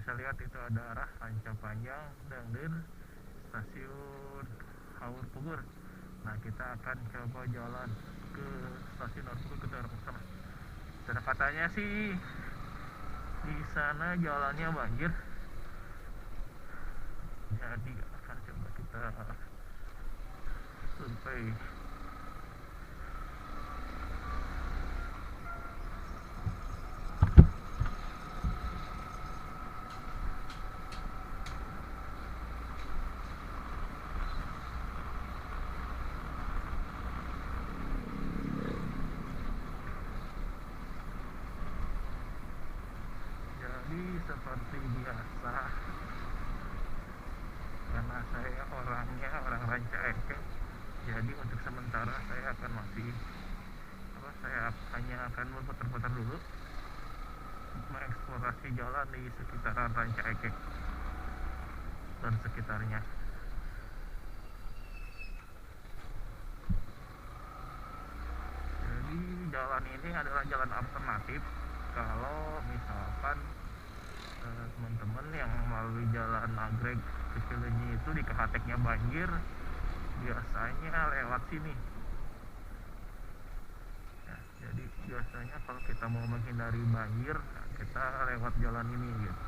bisa lihat itu ada arah Ranca Panjang dan stasiun Haur Pugur. Nah, kita akan coba jalan ke stasiun Haur Pugur, ke daerah sana. Dan katanya sih di sana jalannya banjir, jadi akan coba kita survei. Jadi seperti biasa, karena saya orangnya orang Ranca Ekek, jadi untuk sementara saya akan saya hanya akan berputar-putar dulu, mengeksplorasi jalan di sekitaran Ranca Ekek dan sekitarnya. Jadi jalan ini adalah jalan alternatif kalau misalkan teman-teman yang melalui jalan Nagreg ke Cileunyi itu di Kehateknya banjir, biasanya lewat sini ya. Jadi biasanya kalau kita mau menghindari banjir, kita lewat jalan ini gitu.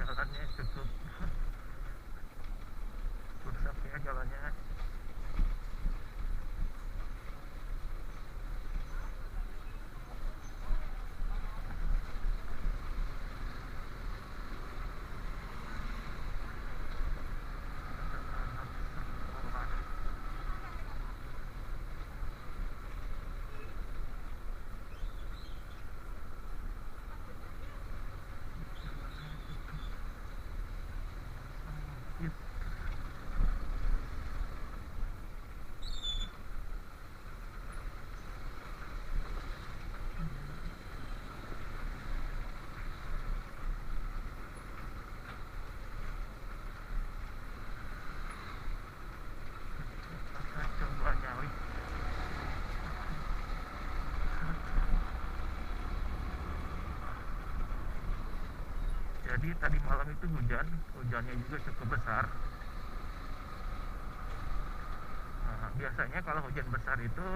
Jalannya cukup rusak ya jalannya. Coba nyalip. Jadi tadi malam itu hujannya juga cukup besar. Nah, biasanya kalau hujan besar itu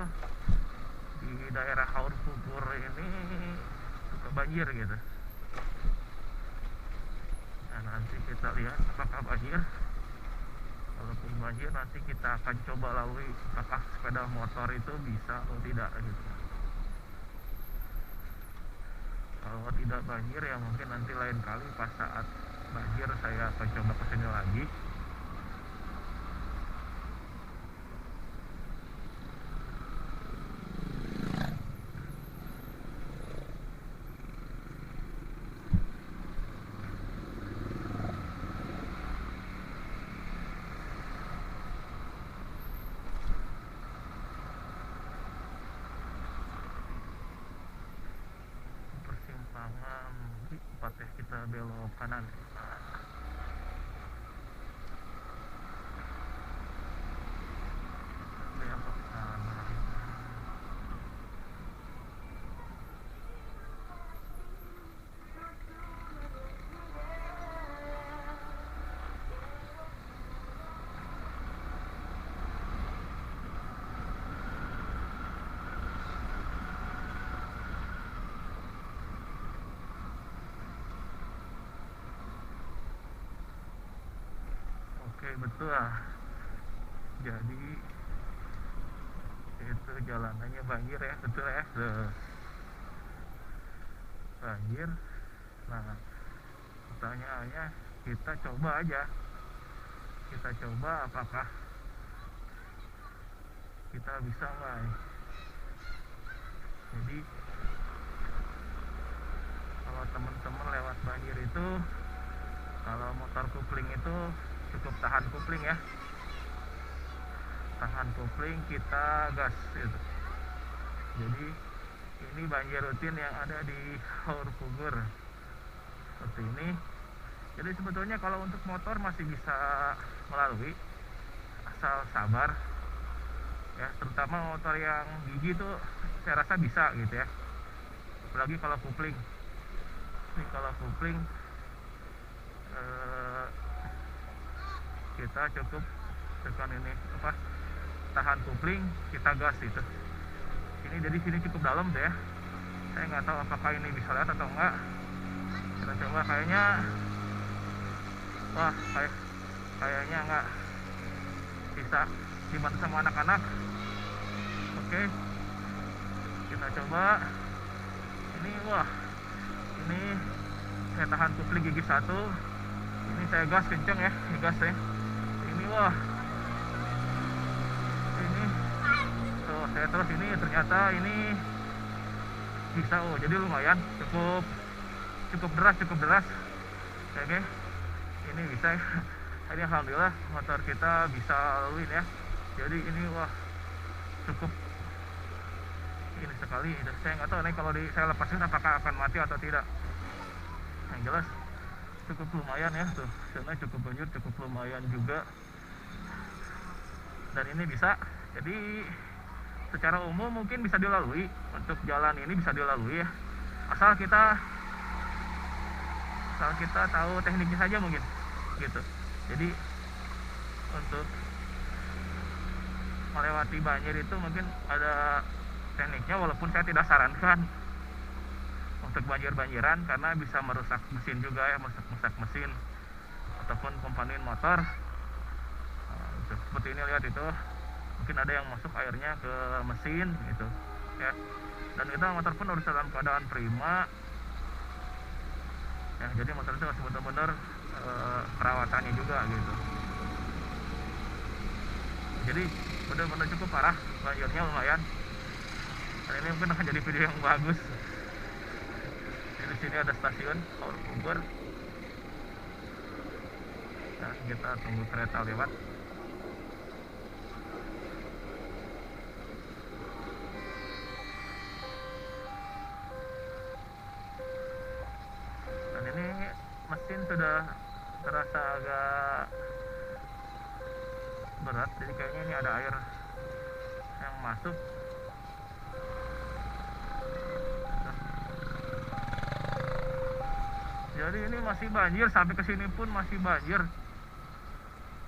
di daerah Haur Pugur ini suka banjir gitu. Nah, nanti kita lihat apakah banjir. Kalaupun banjir, nanti kita akan coba lalui apakah sepeda motor itu bisa atau tidak gitu. Kalau tidak banjir ya mungkin nanti lain kali pas saat banjir saya akan coba kesini lagi. Persimpangan di 4 kita belok kanan. Belok kanan. Oke, betul. Jadi itu jalanannya banjir ya, betul ya. Banjir. Nah, pertanyaannya kita coba aja. Kita coba apakah kita bisa nggak. Jadi kalau teman-teman lewat banjir itu, kalau motor kupling itu cukup tahan kupling ya, tahan kupling, kita gas gitu. Jadi ini banjir rutin yang ada di Haur Pugur seperti ini. Jadi sebetulnya kalau untuk motor masih bisa melalui, asal sabar ya, terutama motor yang gigi tuh saya rasa bisa gitu ya, apalagi kalau kupling. Ini kalau kupling kita cukup tekan ini apa, tahan kupling, kita gas itu. Ini jadi sini cukup dalam tuh ya, saya nggak tahu apakah ini bisa lihat atau enggak. Kita coba, kayaknya wah kayaknya nggak bisa dibantu sama anak-anak. Oke, kita coba ini. Wah, ini saya tahan kupling gigi satu, ini saya gas kenceng ya, ini gas ya, ini wah, ini tuh saya terus ini, ternyata ini bisa. Oh, jadi lumayan, cukup deras. Oke, ini bisa ya. Ini alhamdulillah motor kita bisa laluin ya. Jadi ini wah, cukup ini sekali. Saya nggak tahu nih kalau saya lepasin apakah akan mati atau tidak. Yang jelas cukup lumayan ya tuh, karena cukup banjir, cukup lumayan juga. Dan ini bisa, jadi secara umum mungkin bisa dilalui, untuk jalan ini bisa dilalui ya, asal kita tahu tekniknya saja mungkin gitu. Jadi untuk melewati banjir itu mungkin ada tekniknya, walaupun saya tidak sarankan untuk banjir-banjiran karena bisa merusak mesin juga ya, merusak mesin ataupun komponen motor. Seperti ini, lihat itu, mungkin ada yang masuk airnya ke mesin gitu ya. Dan itu motor pun harus dalam keadaan prima ya, jadi motor itu harus benar-benar perawatannya juga gitu. Jadi benar-benar cukup parah banjirnya, lumayan. Dan ini mungkin akan jadi video yang bagus. Di sini ada stasiun Haur Pugur. Nah, kita tunggu kereta lewat. Dan ini mesin sudah terasa agak berat, jadi kayaknya ini ada air yang masuk. Jadi ini masih banjir, sampai ke sini pun masih banjir.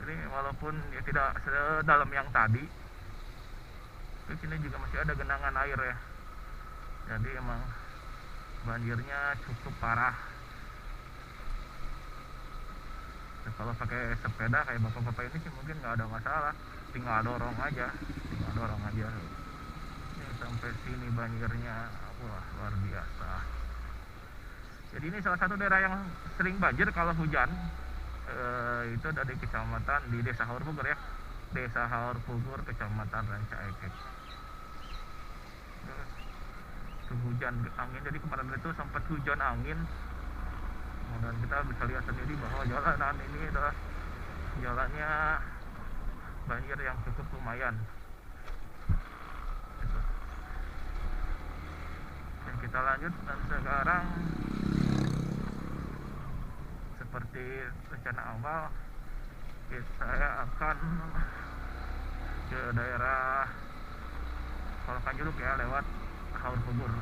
Jadi walaupun ya tidak sedalam yang tadi, di sini juga masih ada genangan air ya. Jadi emang banjirnya cukup parah. Nah, kalau pakai sepeda kayak bapak-bapak ini sih mungkin nggak ada masalah, tinggal dorong aja. Ini sampai sini banjirnya, wah, luar biasa. Jadi ini salah satu daerah yang sering banjir kalau hujan. Itu dari kecamatan di Desa Haur Pugur ya, Desa Haur Pugur, Kecamatan Ranca Ekek. Itu hujan angin, jadi kemarin itu sempat hujan angin. Dan kita bisa lihat sendiri bahwa jalanan ini adalah jalannya banjir yang cukup lumayan. Dan kita lanjut, dan sekarang seperti rencana awal, saya akan ke daerah Kolkanjuruk ya, lewat Haur Pugur.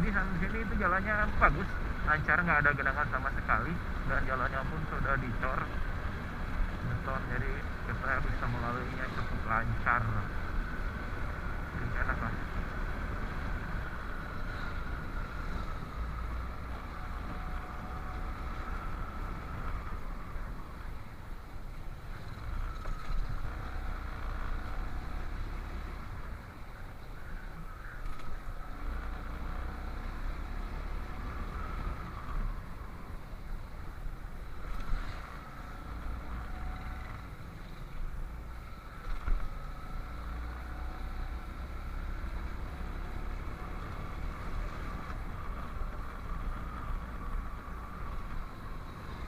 sini sampai sini itu jalannya bagus, lancar, nggak ada genangan sama sekali, dan jalannya pun sudah dicor beton, jadi kita bisa melaluinya cukup lancar, jadi enak lah.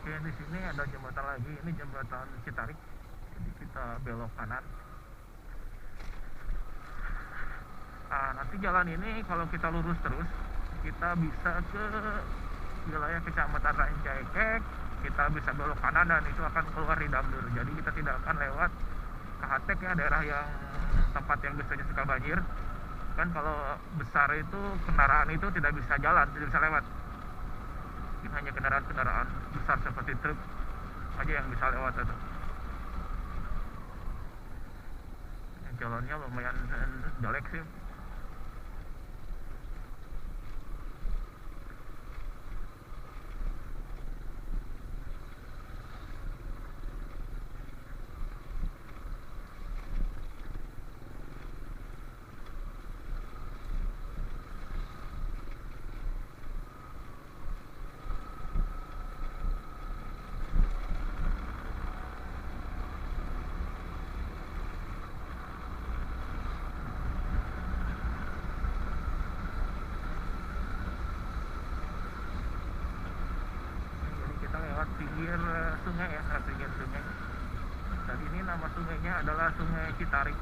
Oke, di sini ada jembatan lagi, ini jembatan Citarik, jadi kita belok kanan. Nanti jalan ini kalau kita lurus terus, kita bisa ke wilayah Kecamatan Rancaikek, kita bisa belok kanan dan itu akan keluar di Damdur. Jadi kita tidak akan lewat Kahatek ya, daerah yang tempat yang biasanya suka banjir. Kan kalau besar itu kendaraan itu tidak bisa jalan, tidak bisa lewat. Ini hanya kendaraan-kendaraan besar seperti truk aja yang bisa lewat itu. Jalannya lumayan jelek sih. Lewat pinggir sungai ya, pinggir sungai. Dan ini nama sungainya adalah Sungai Citarik.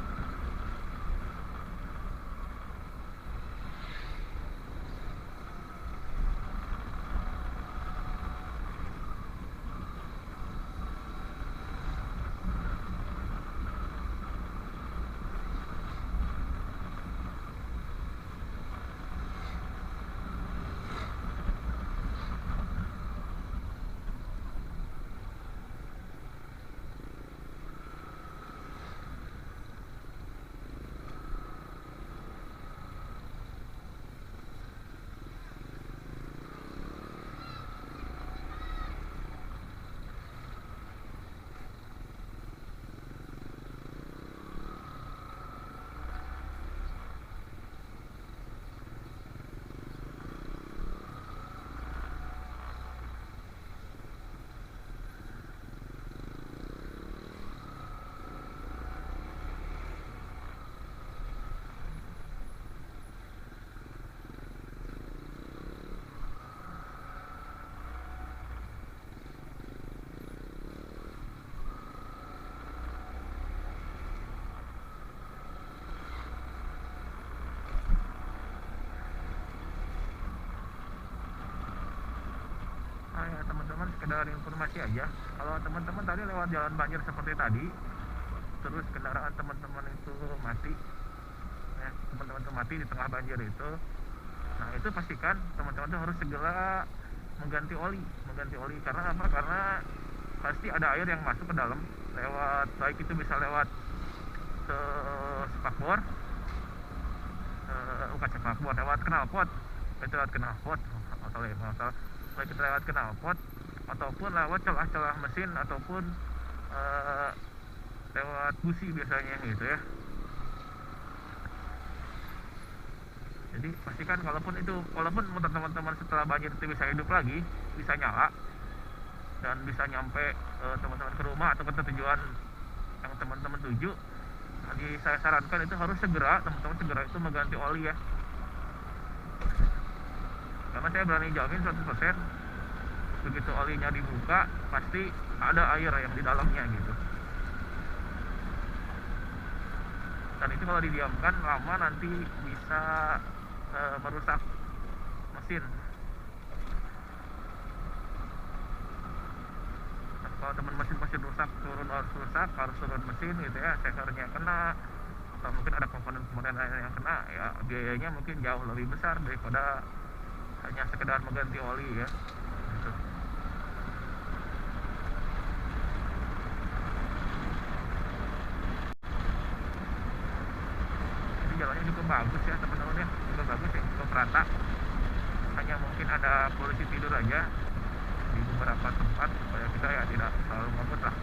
Ya teman-teman, sekedar informasi aja, kalau teman-teman tadi lewat jalan banjir seperti tadi, terus kendaraan teman-teman itu mati ya, teman-teman itu mati di tengah banjir itu, nah itu pastikan teman-teman itu harus segera mengganti oli. Karena apa? Karena pasti ada air yang masuk ke dalam lewat, baik itu bisa lewat spakbor, bukan spakbor, lewat knalpot, itu lewat knalpot atau baik itu lewat knalpot ataupun lewat celah-celah mesin ataupun lewat busi biasanya gitu ya. Jadi pastikan walaupun motor teman-teman setelah banjir itu bisa hidup lagi, bisa nyala dan bisa nyampe teman-teman ke rumah atau ke tujuan yang teman-teman tuju, jadi saya sarankan itu harus segera teman-teman segera itu mengganti oli ya. Karena saya berani jamin 100% begitu olinya dibuka pasti ada air yang di dalamnya gitu. Dan itu kalau didiamkan lama nanti bisa merusak mesin. Dan kalau teman mesin rusak, harus turun mesin gitu ya, sensornya kena atau mungkin ada komponen-komponen lain yang kena ya, biayanya mungkin jauh lebih besar daripada hanya sekedar mengganti oli ya gitu. Jadi jalannya juga bagus ya teman-teman ya, juga bagus ya, juga merata. Hanya mungkin ada polisi tidur aja di beberapa tempat supaya kita ya tidak terlalu ngebut lah.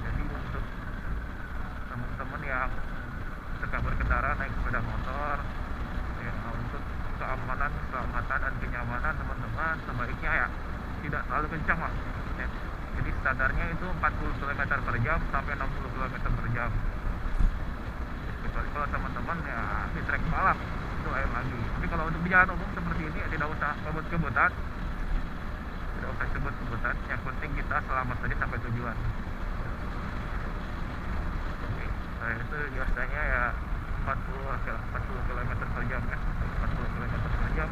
Jadi untuk teman-teman yang suka berkendara naik sepeda motor ya, untuk keamanan, keselamatan dan kenyamanan teman-teman sebaiknya ya tidak terlalu kencang lah ya. Jadi standarnya itu 40 km per jam sampai 60 km per jam. Kecuali kalau teman-teman ya di trek balap itu lain lagi. Tapi kalau untuk di jalan umum seperti ini ya tidak usah kebut-kebutan, tidak usah kebut-kebutan. Yang penting kita selamat saja sampai tujuan. Nah itu biasanya ya 40 km per jam ya, 40 km per jam.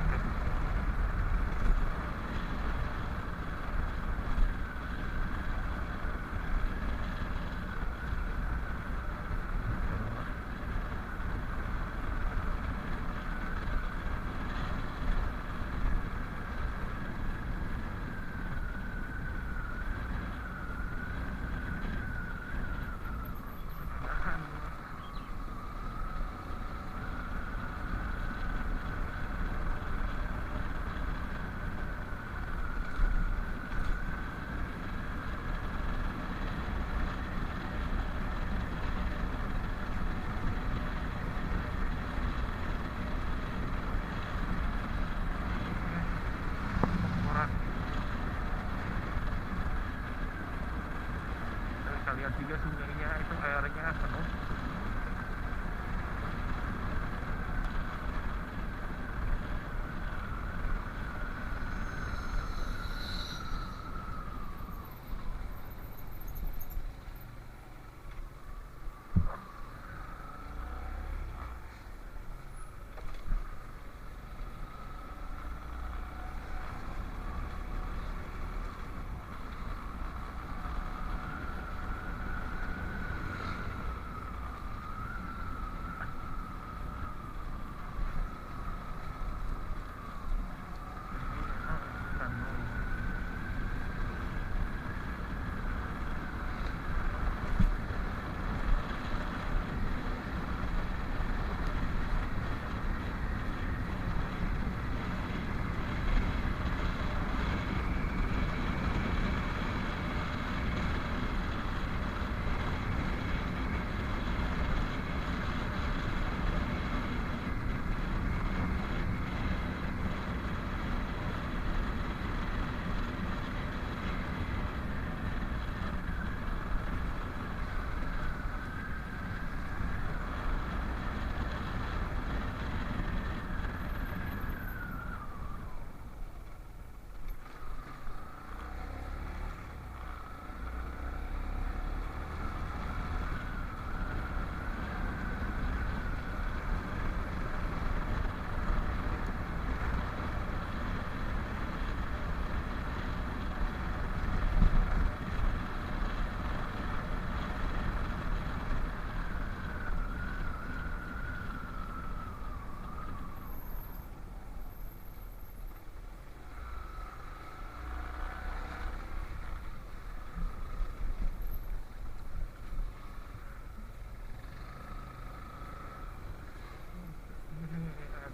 Kita lihat juga sungainya itu airnya penuh.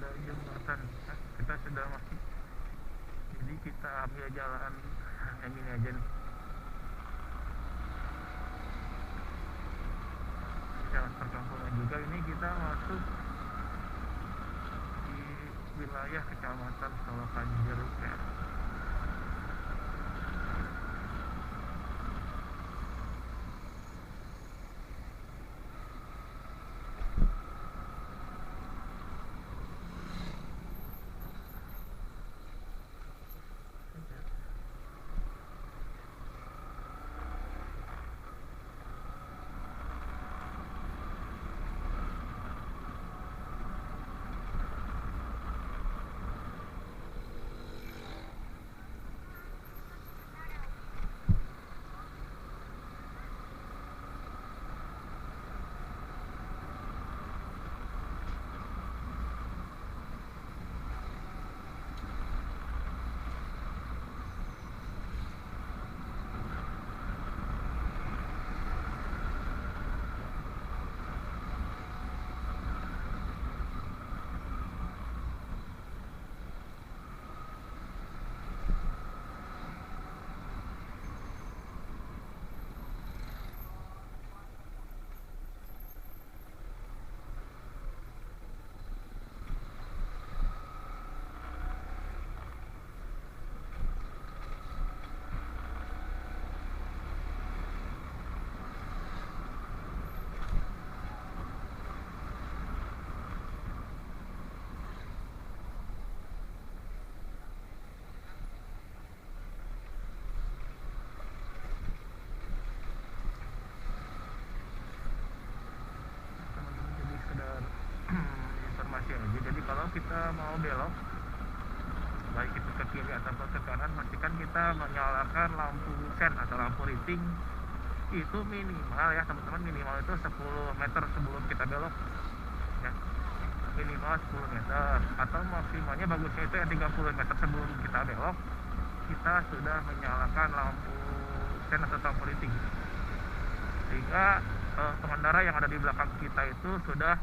Ada jembatan, kita sudah masuk, jadi kita ambil jalan yang ini aja nih, jalan perkampungan juga. Ini kita masuk di wilayah kecamatan Solokan Jeruk ya. kita mau belok, baik itu ke kiri atau ke kanan, pastikan kita menyalakan lampu sen atau lampu riting itu minimal ya teman-teman, minimal itu 10 meter sebelum kita belok ya, minimal 10 meter atau maksimalnya bagusnya itu ya 30 meter sebelum kita belok kita sudah menyalakan lampu sen atau lampu riting, sehingga pengendara yang ada di belakang kita itu sudah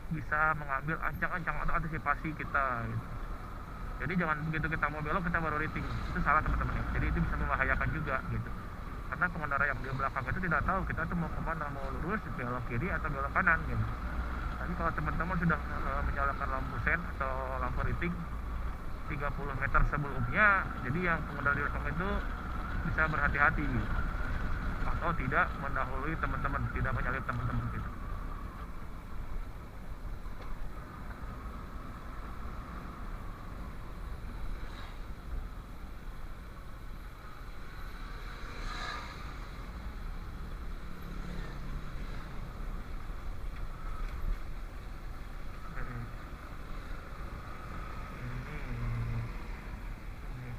bisa mengambil ancang-ancang atau antisipasi kita gitu. Jadi jangan begitu kita mau belok kita baru riting, itu salah teman-teman ya. Jadi itu bisa membahayakan juga gitu, karena pengendara yang di belakang itu tidak tahu kita tuh mau kemana, mau lurus, belok kiri atau belok kanan gitu. Tapi kalau teman-teman sudah menyalakan lampu sen atau lampu riting 30 meter sebelumnya, jadi yang pengendara di belakang itu bisa berhati-hati gitu, atau tidak mendahului teman-teman, tidak menyalip teman-teman gitu.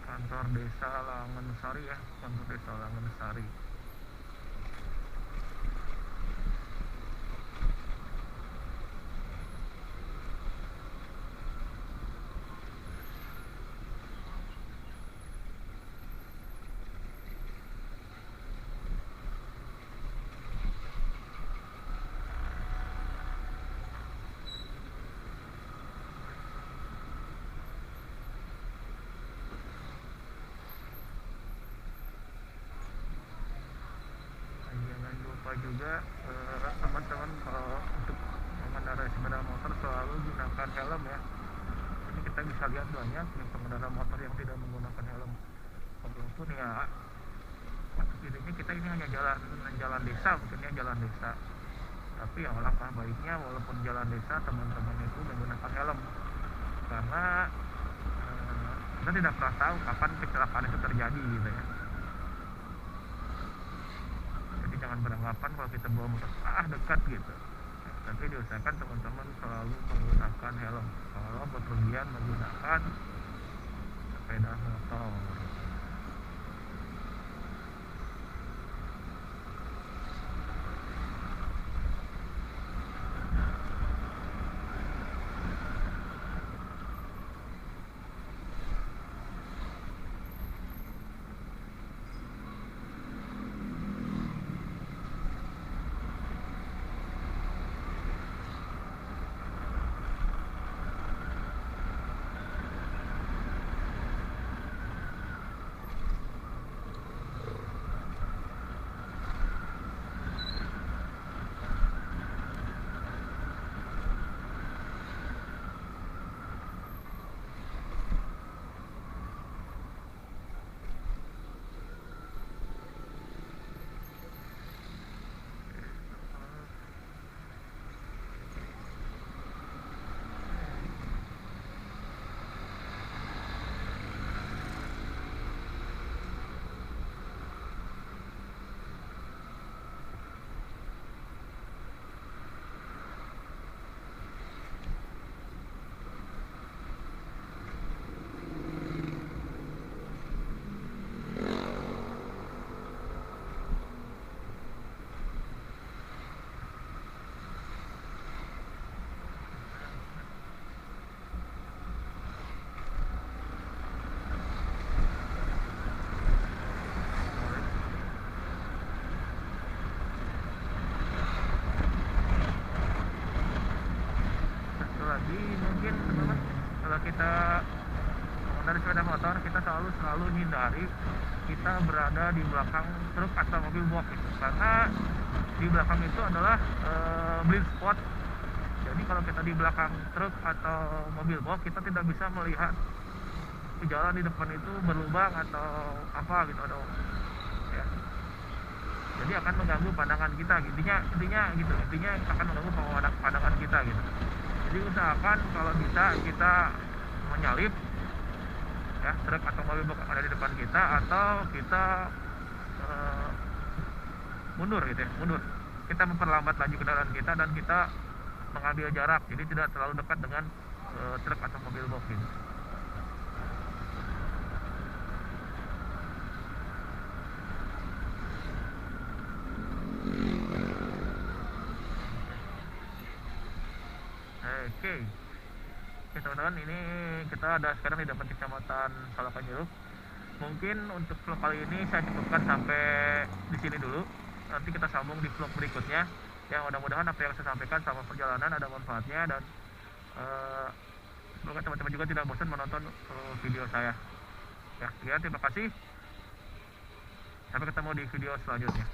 Kantor desa Langensari ya, kantor desa Langensari. Juga teman-teman kalau untuk mengendarai sepeda motor selalu gunakan helm ya. Ini kita bisa lihat banyak pengendara motor yang tidak menggunakan helm, walaupun ya intinya kita ini hanya jalan desa, mungkinnya jalan desa, tapi ya alangkah baiknya walaupun jalan desa teman-teman itu menggunakan helm, karena kita tidak pernah tahu kapan kecelakaan itu terjadi gitu ya. Jangan beranggapan kalau kita bawa motor dekat gitu, tapi diusahakan teman-teman selalu menggunakan helm kalau bepergian menggunakan sepeda motor. Kita dari sepeda motor kita selalu hindari kita berada di belakang truk atau mobil box gitu. Karena di belakang itu adalah blind spot. Jadi kalau kita di belakang truk atau mobil box kita tidak bisa melihat jalan di depan itu berlubang atau apa gitu ya. Jadi akan mengganggu pandangan kita, intinya akan mengganggu pandangan kita gitu. Jadi usahakan kalau bisa kita menyalip ya truk atau mobil box ada di depan kita, atau kita mundur gitu ya, kita memperlambat laju kendaraan kita dan kita mengambil jarak, jadi tidak terlalu dekat dengan truk atau mobil box gitu. Oke, oke teman-teman, ini kita ada sekarang di depan kecamatan Salapan Jeruk. Mungkin untuk vlog kali ini saya cukupkan sampai di sini dulu. Nanti kita sambung di vlog berikutnya. Yang mudah-mudahan apa yang saya sampaikan sama perjalanan ada manfaatnya, dan semoga teman-teman juga tidak bosan menonton video saya. Ya, sekian, terima kasih. Sampai ketemu di video selanjutnya.